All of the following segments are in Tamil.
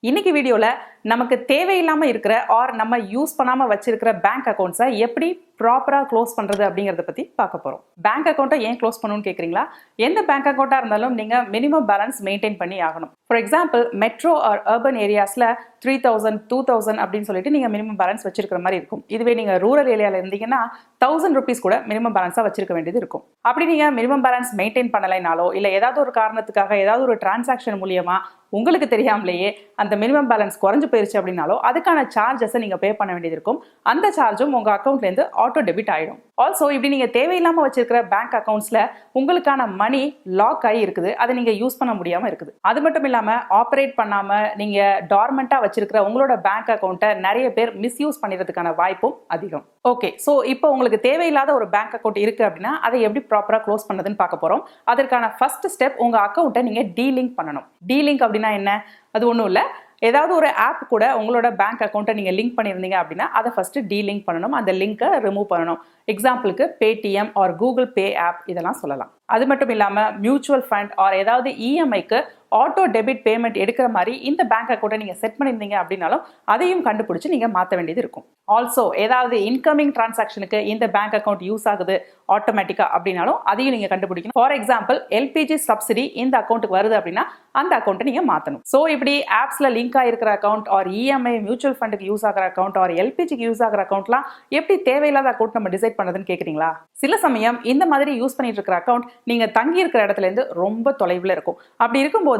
இன்னைக்கு வீடியோல நமக்கு தேவையில்லாம இருக்கிற ஆர் நம்ம யூஸ் பண்ணாம வச்சிருக்கிற பேங்க் அக்கவுண்ட்ஸை எப்படி ப்ராப்பரா க்ளோஸ் பண்றது அப்படிங்கறத பத்தி பார்க்க போறோம். பேங்க் அக்கவுண்ட்டை ஏன் க்ளோஸ் பண்ணணும்னு கேக்குறீங்களா? எந்த பேங்க் அக்கவுண்டா இருந்தாலும் நீங்க மினிமம் பேலன்ஸ் மெயின்டைன் பண்ணி ஆகணும். For example metro or urban ஏரியாஸ்ல 3000 2000 அப்படின்னு சொல்லிட்டு நீங்க மினிமம் பேலன்ஸ் வச்சிருக்கிற மாதிரி இருக்கும். இதுவே நீங்க ரூரல் ஏரியால இருந்தீங்கன்னா 1000 rupees கூட மினிமம் பேலன்ஸா வச்சிருக்க வேண்டியது இருக்கும். அப்படி நீங்க மினிமம் பேலன்ஸ் மெயின்டைன் பண்ணலைனாலோ இல்ல ஏதாவது ஒரு காரணத்துக்காக ஏதாவது ஒரு டிரான்சாக்ஷன் மூலியமா உங்களுக்கு தெரியாமலேயே அந்த மினிமம் பேலன்ஸ் குறைஞ்சு போயிருச்சு அப்படின்னாலோ அதுக்கான சார்ஜஸை நீங்க பே பண்ண வேண்டியது இருக்கும். அந்த சார்ஜும் உங்க அக்கௌண்ட்ல இருந்து ஆட்டோ டெபிட் ஆயிடும். ஆல்சோ இப்படி நீங்க தேவையில்லாம வச்சிருக்கிற பேங்க் அக்கவுண்ட்ஸ்ல உங்களுக்கான மணி லாக் ஆகி இருக்குது, அதை நீங்க யூஸ் பண்ண முடியாம இருக்குது. அது மட்டும் இல்லாம ஆப்ரேட் பண்ணாம நீங்க டார்மெண்டா வச்சிருக்கிற உங்களோட பேங்க் அக்கௌண்ட்டை நிறைய பேர் மிஸ்யூஸ் பண்ணிறதுக்கான வாய்ப்பும் அதிகம். ஓகே, ஸோ இப்போ உங்களுக்கு தேவையில்லாத ஒரு பேங்க் அக்கௌண்ட் இருக்கு அப்படின்னா அதை எப்படி ப்ராப்பரா க்ளோஸ் பண்ணதுன்னு பார்க்க போறோம். அதற்கான ஃபர்ஸ்ட் ஸ்டெப் உங்க அக்கௌண்ட்டை நீங்க டீலிங்க் பண்ணணும். டீலிங்க் அப்படின்னா என்ன? அது ஒன்றும் இல்லை, ஏதாவது ஒரு ஆப் கூட உங்களோட பேங்க் அக்கௌண்ட்டை நீங்கள் லிங்க் பண்ணியிருந்தீங்க அப்படின்னா அதை ஃபஸ்ட்டு டீலிங்க் பண்ணணும், அந்த லிங்கை ரிமூவ் பண்ணணும். எக்ஸாம்பிளுக்கு Paytm or Google Pay app இதெல்லாம் சொல்லலாம். அது மட்டும் இல்லாமல் மியூச்சுவல் ஃபண்ட் ஆர் ஏதாவது இஎம்ஐக்கு ஆட்டோ டெபிட் பேமெண்ட் எடுக்கிற மாதிரி இந்த பேங்க் அக்கௌண்ட்டை நீங்கள் செட் பண்ணியிருந்தீங்க அப்படின்னாலும் அதையும் கண்டுபிடிச்சி நீங்கள் மாற்ற வேண்டியது இருக்கும். ஆல்சோ ஏதாவது இன்கமிங் டிரான்சாக்ஷனுக்கு இந்த பேங்க் அக்கௌண்ட் யூஸ் ஆகுது ஆட்டோமேட்டிக்காக அப்படின்னாலும் அதையும் நீங்கள் கண்டுபிடிக்கணும். ஃபார் எக்ஸாம்பிள் எல்பிஜி சப்சிடி இந்த அக்கௌண்ட்டுக்கு வருது அப்படின்னா அந்த அக்கௌண்ட்டை நீங்கள் மாற்றணும். ஸோ இப்படி ஆப்ஸில் லிங்க் ஆகிருக்கிற அக்கௌண்ட் ஆர் இஎம்ஐ மியூச்சுவல் ஃபண்டுக்கு யூஸ் ஆகிற அக்கௌண்ட் ஆர் எல்பிஜிக்கு யூஸ் ஆகிற அக்கௌண்ட்லாம் எப்படி தேவையில்லாத அக்கௌண்ட் நம்ம டிசைட் பண்ணதுன்னு கேட்குறீங்களா? சில சமயம் இந்த மாதிரி யூஸ் பண்ணிட்டு இருக்கிற அக்கௌண்ட் நீங்கள் தங்கி இருக்கிற இடத்துல இருந்து ரொம்ப தொலைவில் இருக்கும். அப்படி இருக்கும்போது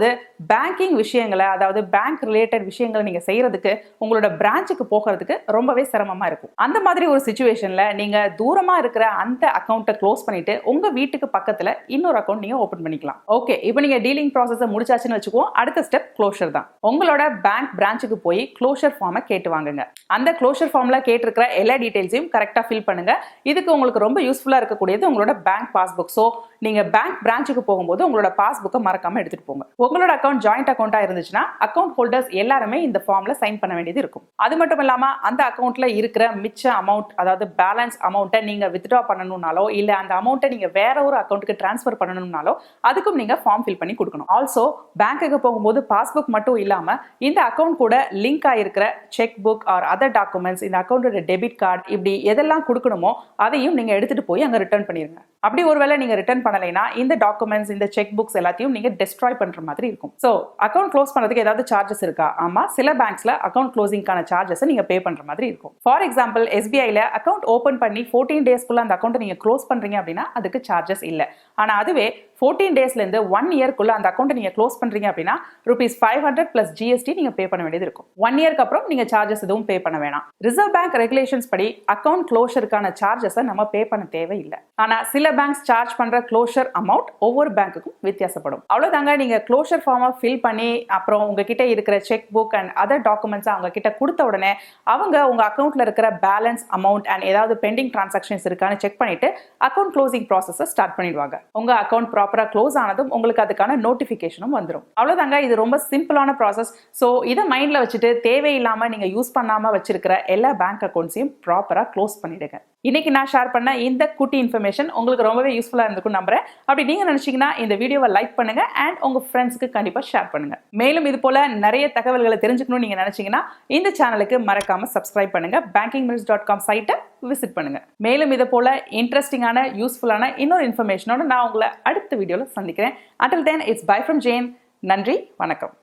பேங்கிங் விஷயங்களை, அதாவது பேங்க் ரிலேட்டட் விஷயங்களை நீங்க செய்யறதுக்கு உங்களோட பிரான்ச்சுக்கு போகிறதுக்கு ரொம்பவே சிரமமா இருக்கும். அந்த மாதிரி ஒரு சிச்சுவேஷன்ல நீங்க தூரமா இருக்கிற அந்த அக்கௌண்ட்டை க்ளோஸ் பண்ணிட்டு உங்க வீட்டுக்கு பக்கத்துல இன்னொரு அக்கௌண்ட் நீங்க ஓபன் பண்ணிக்கலாம். ஓகே, இப்போ நீங்க டீலிங் ப்ராசஸை முடிச்சாச்சுன்னு வச்சுக்குவோம். அடுத்த ஸ்டெப் க்ளோஷர் தான். உங்களோட பேங்க் பிரான்ச்சுக்கு போய் க்ளோஷர் ஃபார்மை கேட்டு வாங்குங்க. அந்த க்ளோஷர் ஃபார்ம்ல கேட்டிருக்கிற எல்லா டீடைல்ஸையும் கரெக்டா ஃபில் பண்ணுங்க. இதுக்கு உங்களுக்கு ரொம்ப யூஸ்ஃபுல்லா இருக்கக்கூடியது உங்களோட பேங்க் பாஸ்புக். ஸோ நீங்க பேங்க் பிரான்ச்சுக்கு போகும்போது உங்களோட பாஸ்புக்கை மறக்காம எடுத்துட்டு போங்க. உங்களோட அக்கௌண்ட் ஜாயிண்ட் அக்கௌண்டா இருந்துச்சுன்னா அக்கௌண்ட் ஹோல்டர்ஸ் எல்லாருமே இந்த ஃபார்ம்ல சைன் பண்ண வேண்டியது இருக்கும். அது மட்டும் இல்லாம அந்த அக்கௌண்ட்ல இருக்கிற மிச்ச அமௌண்ட், அதாவது பேலன்ஸ் அமௌண்ட்டை நீங்க வித்ட்ரா பண்ணணும்னாலோ இல்ல அந்த அமௌண்ட்டை நீங்க வேற ஒரு அக்கௌண்ட்டுக்கு டிரான்ஸ்ஃபர் பண்ணணும்னாலோ அதுக்கும் நீங்க ஃபார்ம் ஃபில் பண்ணி கொடுக்கணும். ஆல்சோ பேங்க்குக்கு போகும்போது பாஸ்புக் மட்டும் இல்லாம இந்த அக்கௌண்ட் கூட லிங்க் ஆயிருக்கிற cheque book or other documents, இந்த அக்கௌண்டோட டெபிட் கார்டு, இப்படி எதெல்லாம் கொடுக்கணுமோ அதையும் நீங்க எடுத்துட்டு போய் அங்க ரிட்டர்ன் பண்ணிருங்க. அப்படி ஒருவேளை நீங்க ரிட்டர்ன் பண்ணலைன்னா இந்த டாக்குமெண்ட்ஸ், இந்த செக் புக்ஸ் எல்லாத்தையும் நீங்க டெஸ்ட்ராய் பண்ற மாதிரி இருக்கும். ஸோ அக்கௌண்ட் க்ளோஸ் பண்ணதுக்கு ஏதாவது சார்ஜஸ் இருக்கா? ஆமா, சில பேங்க்ஸ்ல அக்கௌண்ட் க்ளோசிங்கான சார்ஜஸ் நீங்க பே பண்ற மாதிரி இருக்கும். ஃபார் எக்ஸாம்பிள் எஸ்பிஐல அக்கௌண்ட் ஓபன் பண்ணி 14 டேஸ்க்குள்ள அந்த அக்கௌண்ட்டை நீங்க க்ளோஸ் பண்றீங்க அப்படின்னா அதுக்கு சார்ஜஸ் இல்லை. ஆனா அதுவே 14 டேஸ்ல இருந்து 1 இயர்க்குள்ள அந்த அக்கௌண்ட்டை நீங்க க்ளோஸ் பண்றீங்க அப்படின்னா ₹500 plus GST நீங்க பே பண்ண வேண்டியது இருக்கும். 1 இயர்க்கு அப்புறம் நீங்க சார்ஜஸ் எதுவும் பே பண்ண வேணாம். ரிசர்வ் பேங்க் ரெகுலேஷன்ஸ் படி அக்கௌண்ட் க்ளோஷருக்கான சார்ஜஸை நம்ம பே பண்ண தேவையில்லை. ஆனா சில பேங்க்ஸ் சார்ஜ் பண்ற க்ளோஷர் அமௌண்ட் ஒவ்வொரு பேங்க்குக்கும் வித்தியாசப்படும். அவ்வளவுதாங்க. நீங்க க்ளோஷர் ஃபார்மை ஃபில் பண்ணி அப்புறம் உங்ககிட்ட இருக்கிற check book and other documents அவங்க கிட்ட கொடுத்த உடனே அவங்க உங்க அக்கௌண்ட்ல இருக்கிற பேலன்ஸ் அமௌண்ட் அண்ட் ஏதாவது பெண்டிங் டிரான்சாக்ஷன்ஸ் இருக்கான்னு செக் பண்ணிட்டு அக்கௌண்ட் க்ளோசிங் ப்ராசஸை ஸ்டார்ட் பண்ணிடுவாங்க. உங்க அக்கௌண்ட் ப்ராப்பரா க்ளோஸ் ஆனதும் உங்களுக்கு அதுக்கான நோட்டிஃபிகேஷனும் வந்துடும். அவ்வளவுதாங்க. இது ரொம்ப சிம்பிளான ப்ராசஸ். ஸோ இதை மைண்ட்ல வச்சுட்டு தேவையில்லாம நீங்க யூஸ் பண்ணாம வச்சிருக்கிற எல்லா பேங்க் அக்கௌண்ட்ஸையும் ப்ராப்பரா க்ளோஸ் பண்ணிடுங்க. இன்னைக்கு நான் ஷேர் பண்ண இந்த குட்டி இன்ஃபர்மேஷன் உங்களுக்கு ரொம்பவே யூஸ்ஃபுல்லா இருந்திருக்கும் நம்புறேன். அப்படி நீங்க நினைச்சீங்கன்னா இந்த வீடியோவை லைக் பண்ணுங்க அண்ட் உங்க ஃப்ரெண்ட்ஸ்க்கு கண்டிப்பா ஷேர் பண்ணுங்க. மேலும் இது போல நிறைய தகவல்களை தெரிஞ்சுக்கணும்னு நீங்க நினைச்சீங்கன்னா இந்த சேனலுக்கு மறக்காம சப்ஸ்கிரைப் பண்ணுங்க. bankingminutes.com சைட்டை விசிட் பண்ணுங்க. மேலும் இது போல இன்ட்ரெஸ்டிங்கான யூஸ்ஃபுல்லான இன்னொரு இன்ஃபர்மேஷனோட நான் உங்களை அடுத்த வீடியோல சந்திக்கிறேன். Until then, it's bye from Jane. நன்றி, வணக்கம்.